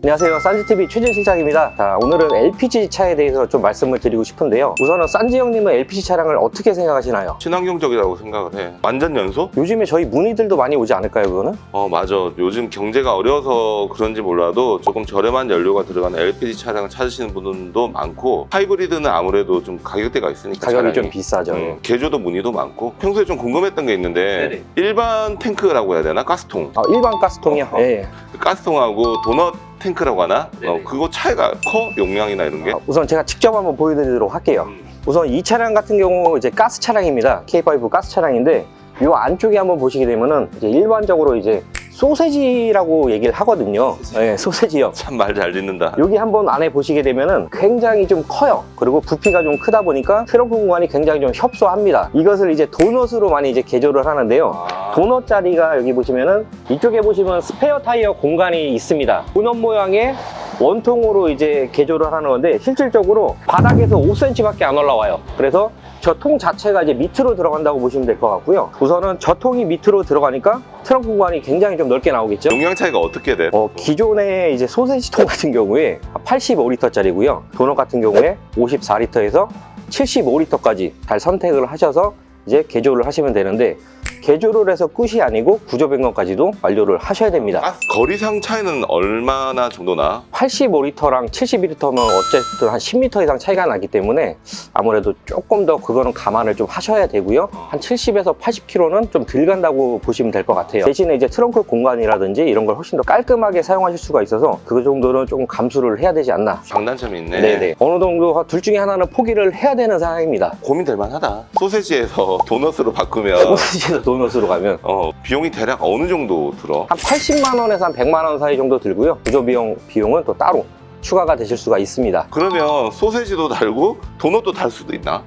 안녕하세요, 싼지TV 최진 실장입니다. 자, 오늘은 LPG 차에 대해서 좀 말씀을 드리고 싶은데요. 우선은 싼지 형님은 LPG 차량을 어떻게 생각하시나요? 친환경적이라고 생각을 해. 완전 연소? 요즘에 저희 문의들도 많이 오지 않을까요, 그거는? 맞아. 요즘 경제가 어려서 그런지 몰라도 조금 저렴한 연료가 들어가는 LPG 차량을 찾으시는 분들도 많고, 하이브리드는 아무래도 좀 가격대가 있으니까 가격이 차량이. 좀 비싸죠. 개조도 문의도 많고. 평소에 좀 궁금했던 게 있는데 네네. 일반 탱크라고 해야 되나? 가스통. 일반 가스통이요? 예. 그 가스통하고 도넛 탱크라고 하나? 네네. 그거 차이가 커? 용량이나 이런 게? 우선 제가 직접 한번 보여드리도록 할게요. 우선 이 차량 같은 경우 이제 가스 차량입니다. K5 가스 차량인데, 이 안쪽에 한번 보시게 되면은 이제 일반적으로 이제 소세지라고 얘기를 하거든요. 네, 소세지요. 참 말 잘 듣는다. 여기 한번 안에 보시게 되면은 굉장히 좀 커요. 그리고 부피가 좀 크다 보니까 트렁크 공간이 굉장히 좀 협소합니다. 이것을 이제 도넛으로 많이 이제 개조를 하는데요. 도넛 자리가 여기 보시면은, 이쪽에 보시면 스페어 타이어 공간이 있습니다. 도넛 모양의 원통으로 이제 개조를 하는 건데, 실질적으로 바닥에서 5cm밖에 안 올라와요. 그래서 저 통 자체가 이제 밑으로 들어간다고 보시면 될 것 같고요. 우선은 저 통이 밑으로 들어가니까 트렁크 공간이 굉장히 좀 넓게 나오겠죠. 용량 차이가 어떻게 돼? 기존의 이제 소세지 통 같은 경우에 85리터짜리고요. 도넛 같은 경우에 54리터에서 75리터까지 잘 선택을 하셔서 이제 개조를 하시면 되는데, 개조를 해서 끝이 아니고 구조 변경까지도 완료를 하셔야 됩니다. 거리상 차이는 얼마나 정도나? 85리터랑 71리터면 어쨌든 한 10m 이상 차이가 나기 때문에 아무래도 조금 더 그거는 감안을 좀 하셔야 되고요. 한 70에서 80km는 좀 덜 간다고 보시면 될 것 같아요. 대신에 이제 트렁크 공간이라든지 이런 걸 훨씬 더 깔끔하게 사용하실 수가 있어서 그 정도는 조금 감수를 해야 되지 않나. 장단점이 있네. 네네. 어느 정도 둘 중에 하나는 포기를 해야 되는 상황입니다. 고민될 만하다. 소세지에서 도넛으로 바꾸면 소세지에서 도넛으로 가면 비용이 대략 어느 정도 들어? 한 80만 원에서 한 100만 원 사이 정도 들고요. 구조 비용은 또 따로 추가가 되실 수가 있습니다. 그러면 소세지도 달고 도넛도 달 수도 있나?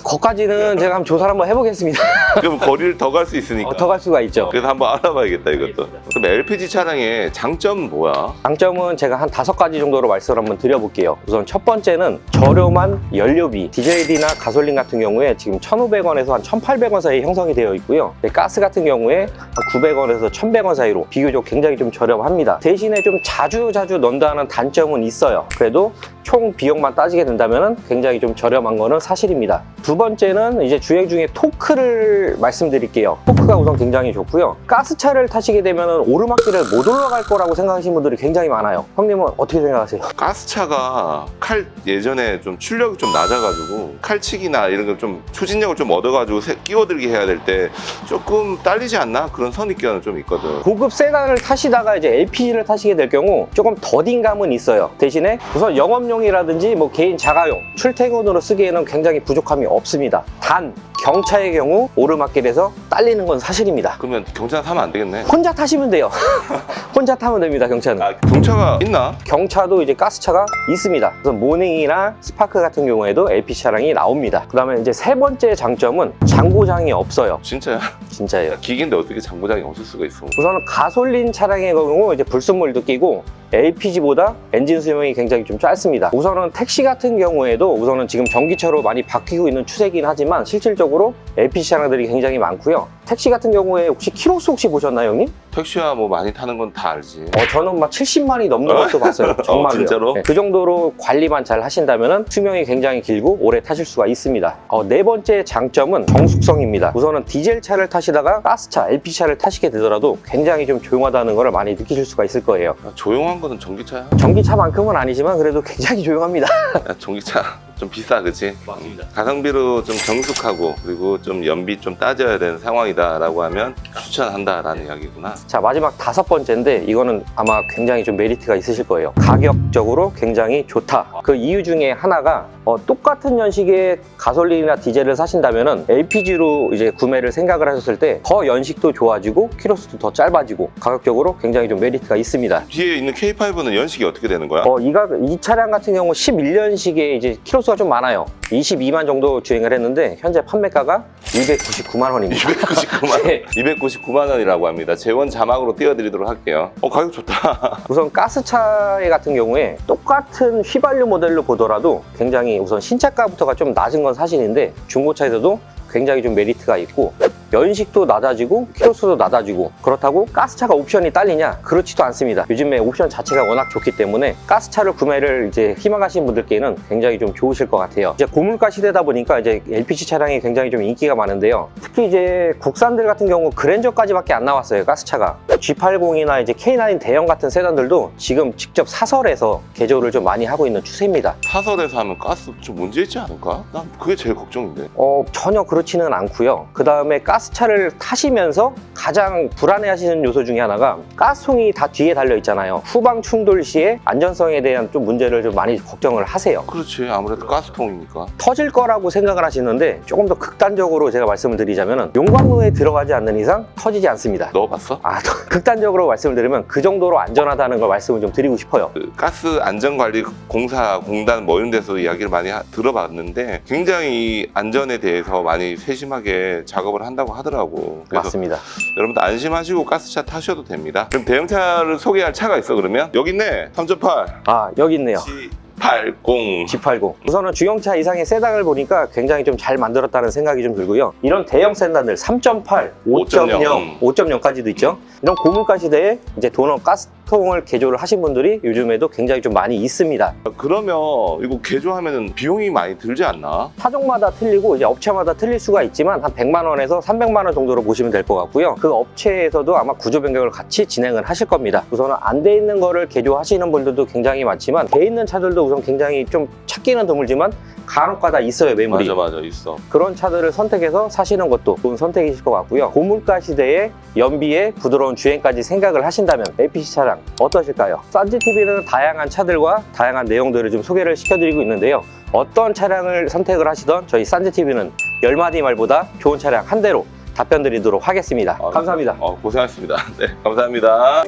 거기까지는 제가 한번 조사를 한번 해보겠습니다. 그럼 거리를 더 갈 수 있으니까. 더 갈 수가 있죠. 그래서 한번 알아봐야겠다 이것도. 그럼 LPG 차량의 장점은 뭐야? 장점은 제가 한 5가지 정도로 말씀을 한번 드려볼게요. 우선 첫 번째는 저렴한 연료비. 디젤이나 가솔린 같은 경우에 지금 1,500원에서 한 1,800원 사이 형성이 되어 있고요. 가스 같은 경우에 한 900원에서 1,100원 사이로 비교적 굉장히 좀 저렴합니다. 대신에 좀 자주 넣는다는 단점은 있어요. 그래도 총 비용만 따지게 된다면 굉장히 좀 저렴한 거는 사실입니다. 두 번째는 이제 주행 중에 토크를 말씀드릴게요. 토크가 우선 굉장히 좋고요. 가스차를 타시게 되면 오르막길을 못 올라갈 거라고 생각하시는 분들이 굉장히 많아요. 형님은 어떻게 생각하세요? 가스차가 예전에 좀 출력이 좀 낮아가지고 칼치기나 이런 거 좀 추진력을 좀 얻어가지고 끼워들게 해야 될 때 조금 딸리지 않나? 그런 선입견은 좀 있거든. 고급 세단을 타시다가 이제 LPG를 타시게 될 경우 조금 더딘감은 있어요. 대신에 우선 영업용이라든지 뭐 개인 자가용, 출퇴근으로 쓰기에는 굉장히 부족함이 없습니다. 단 경차의 경우 오르막길에서 딸리는 건 사실입니다. 그러면 경차 사면 안 되겠네. 혼자 타시면 돼요. 혼자 타면 됩니다, 경차는. 경차가 있나? 경차도 이제 가스차가 있습니다. 그래서 모닝이나 스파크 같은 경우에도 LPG 차량이 나옵니다. 그 다음에 이제 세 번째 장점은 장고장이 없어요. 진짜야? 진짜예요. 기기인데 어떻게 장고장이 없을 수가 있어? 우선은 가솔린 차량의 경우 이제 불순물도 끼고 LPG보다 엔진 수명이 굉장히 좀 짧습니다. 우선은 택시 같은 경우에도 우선은 지금 전기차로 많이 바뀌고 있는 추세이긴 하지만 실질적으로 LPG 차량들이 굉장히 많고요. 택시 같은 경우에 혹시 키로수 혹시 보셨나요, 형님? 택시야 뭐 많이 타는 건 다 알지. 저는 막 70만이 넘는 것도 봤어요. 정말로요. 진짜로? 네, 그 정도로 관리만 잘 하신다면 수명이 굉장히 길고 오래 타실 수가 있습니다. 네 번째 장점은 정숙성입니다. 우선은 디젤 차를 타시다가 가스차, LPG 차를 타시게 되더라도 굉장히 좀 조용하다는 걸 많이 느끼실 수가 있을 거예요. 조용한 거는 전기차야? 전기차만큼은 아니지만 그래도 굉장히 조용합니다. 전기차 좀 비싸, 그치? 맞습니다. 가성비로 좀 정숙하고 그리고 좀 연비 좀 따져야 되는 상황이다라고 하면 추천한다라는 이야기구나. 자, 마지막 5번째인데 이거는 아마 굉장히 좀 메리트가 있으실 거예요. 가격적으로 굉장히 좋다. 그 이유 중에 하나가 똑같은 연식의 가솔린이나 디젤을 사신다면은 LPG로 이제 구매를 생각을 하셨을 때 더 연식도 좋아지고 키로수도 더 짧아지고 가격적으로 굉장히 좀 메리트가 있습니다. 뒤에 있는 K5는 연식이 어떻게 되는 거야? 이 차량 같은 경우 11년식에 이제 키로수가 좀 많아요. 22만 정도 주행을 했는데 현재 판매가가 299만 원입니다. 299만 원. 네. 299만 원이라고 합니다. 재원 자막으로 띄워드리도록 할게요. 가격 좋다. 우선 가스차 같은 경우에 똑같은 휘발유 모델로 보더라도 굉장히 우선 신차가부터가 좀 낮은 건 사실인데 중고차에서도 굉장히 좀 메리트가 있고 연식도 낮아지고 키로수도 낮아지고 그렇다고 가스차가 옵션이 딸리냐? 그렇지도 않습니다. 요즘에 옵션 자체가 워낙 좋기 때문에 가스차를 구매를 이제 희망하시는 분들께는 굉장히 좀 좋으실 것 같아요. 이제 고물가 시대다 보니까 이제 LPG 차량이 굉장히 좀 인기가 많은데요. 특히 이제 국산들 같은 경우 그랜저까지밖에 안 나왔어요. 가스차가. G80이나 이제 K9 대형 같은 세단들도 지금 직접 사설에서 개조를 좀 많이 하고 있는 추세입니다. 사설에서 하면 가스 좀 문제 있지 않을까? 난 그게 제일 걱정인데. 전혀 그렇지는 않고요. 그 다음에 가스차를 타시면서 가장 불안해하시는 요소 중에 하나가 가스통이 다 뒤에 달려 있잖아요. 후방 충돌 시에 안전성에 대한 좀 문제를 좀 많이 걱정을 하세요. 그렇지, 아무래도 가스통이니까. 터질 거라고 생각을 하시는데 조금 더 극단적으로 제가 말씀을 드리자면 용광로에 들어가지 않는 이상 터지지 않습니다. 넣어봤어? 극단적으로 말씀을 드리면 그 정도로 안전하다는 걸 말씀을 좀 드리고 싶어요. 그 가스 안전관리공사 공단 뭐 이런 데서 이야기를 많이 들어봤는데 굉장히 이 안전에 대해서 많이 세심하게 작업을 한다고 하더라고. 그래서 맞습니다. 여러분들 안심하시고 가스차 타셔도 됩니다. 그럼 대형차를 소개할 차가 있어. 그러면 여기 있네. 3.8 여기 있네요. G80. G80. 우선은 중형차 이상의 세단을 보니까 굉장히 좀 잘 만들었다는 생각이 좀 들고요. 이런 대형 세단들 3.8, 5.0, 5.0까지도 있죠. 이런 고물가 시대에 이제 도넛 가스통을 개조를 하신 분들이 요즘에도 굉장히 좀 많이 있습니다. 그러면 이거 개조하면 비용이 많이 들지 않나? 차종마다 틀리고 이제 업체마다 틀릴 수가 있지만 한 100만 원에서 300만 원 정도로 보시면 될 것 같고요. 그 업체에서도 아마 구조 변경을 같이 진행을 하실 겁니다. 우선은 안 돼 있는 거를 개조하시는 분들도 굉장히 많지만 돼 있는 차들도 우선 굉장히 좀 찾기는 드물지만 간혹가다 있어요, 매물이. 맞아 있어. 그런 차들을 선택해서 사시는 것도 좋은 선택이실 것 같고요. 고물가 시대에 연비에 부드러운 주행까지 생각을 하신다면 LPG 차량 어떠실까요? 싼지TV는 다양한 차들과 다양한 내용들을 좀 소개를 시켜드리고 있는데요. 어떤 차량을 선택을 하시던 저희 싼지TV는 10마디 말보다 좋은 차량 한 대로 답변 드리도록 하겠습니다. 감사합니다. 고생하셨습니다. 네, 감사합니다.